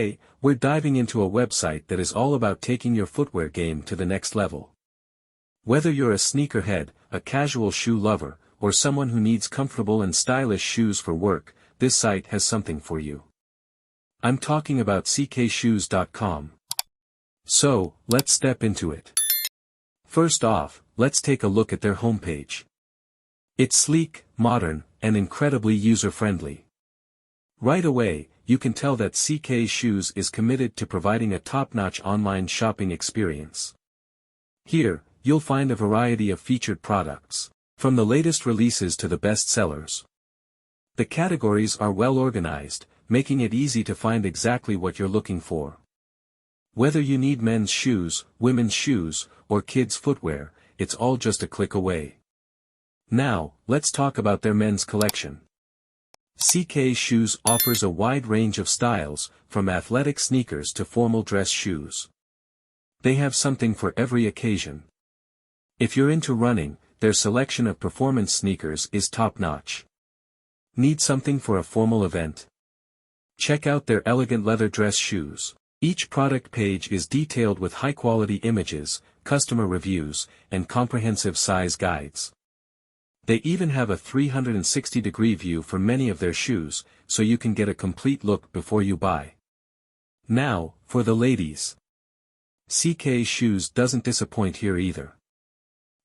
Today, we're diving into a website that is all about taking your footwear game to the next level. Whether you're a sneakerhead, a casual shoe lover, or someone who needs comfortable and stylish shoes for work, this site has something for you. I'm talking about ckshoes.com. So, let's step into it. First off, let's take a look at their homepage. It's sleek, modern, and incredibly user-friendly. Right away, you can tell that CK Shoes is committed to providing a top-notch online shopping experience. Here, you'll find a variety of featured products, from the latest releases to the best sellers. The categories are well organized, making it easy to find exactly what you're looking for. Whether you need men's shoes, women's shoes, or kids' footwear, it's all just a click away. Now, let's talk about their men's collection. CK Shoes offers a wide range of styles, from athletic sneakers to formal dress shoes. They have something for every occasion. If you're into running, their selection of performance sneakers is top-notch. Need something for a formal event? Check out their elegant leather dress shoes. Each product page is detailed with high-quality images, customer reviews, and comprehensive size guides. They even have a 360-degree view for many of their shoes, so you can get a complete look before you buy. Now, for the ladies. CK Shoes doesn't disappoint here either.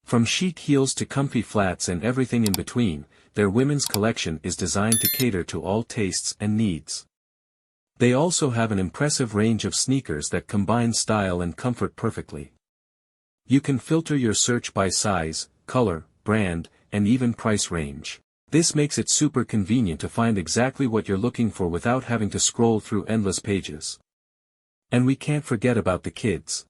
From chic heels to comfy flats and everything in between, their women's collection is designed to cater to all tastes and needs. They also have an impressive range of sneakers that combine style and comfort perfectly. You can filter your search by size, color, brand, and even price range. This makes it super convenient to find exactly what you're looking for without having to scroll through endless pages. And we can't forget about the kids.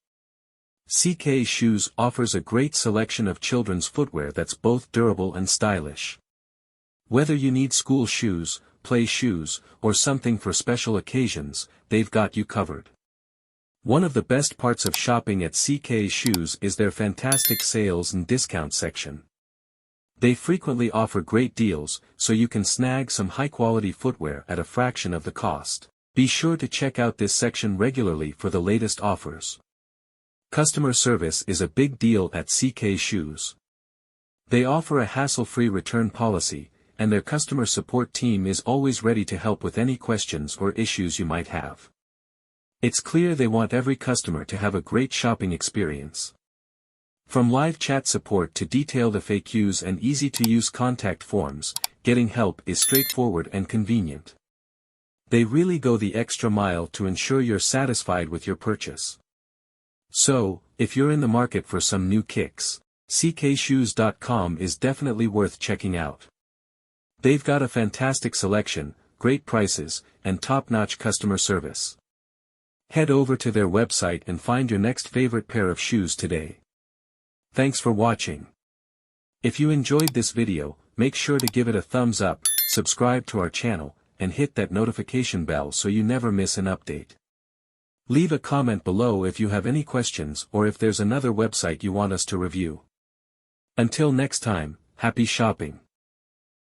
CK Shoes offers a great selection of children's footwear that's both durable and stylish. Whether you need school shoes, play shoes, or something for special occasions, they've got you covered. One of the best parts of shopping at CK Shoes is their fantastic sales and discount section. They frequently offer great deals, so you can snag some high-quality footwear at a fraction of the cost. Be sure to check out this section regularly for the latest offers. Customer service is a big deal at CK Shoes. They offer a hassle-free return policy, and their customer support team is always ready to help with any questions or issues you might have. It's clear they want every customer to have a great shopping experience. From live chat support to detailed FAQs and easy-to-use contact forms, getting help is straightforward and convenient. They really go the extra mile to ensure you're satisfied with your purchase. So, if you're in the market for some new kicks, ckshoes.com is definitely worth checking out. They've got a fantastic selection, great prices, and top-notch customer service. Head over to their website and find your next favorite pair of shoes today. Thanks for watching. If you enjoyed this video, make sure to give it a thumbs up, subscribe to our channel, and hit that notification bell so you never miss an update. Leave a comment below if you have any questions or if there's another website you want us to review. Until next time, happy shopping.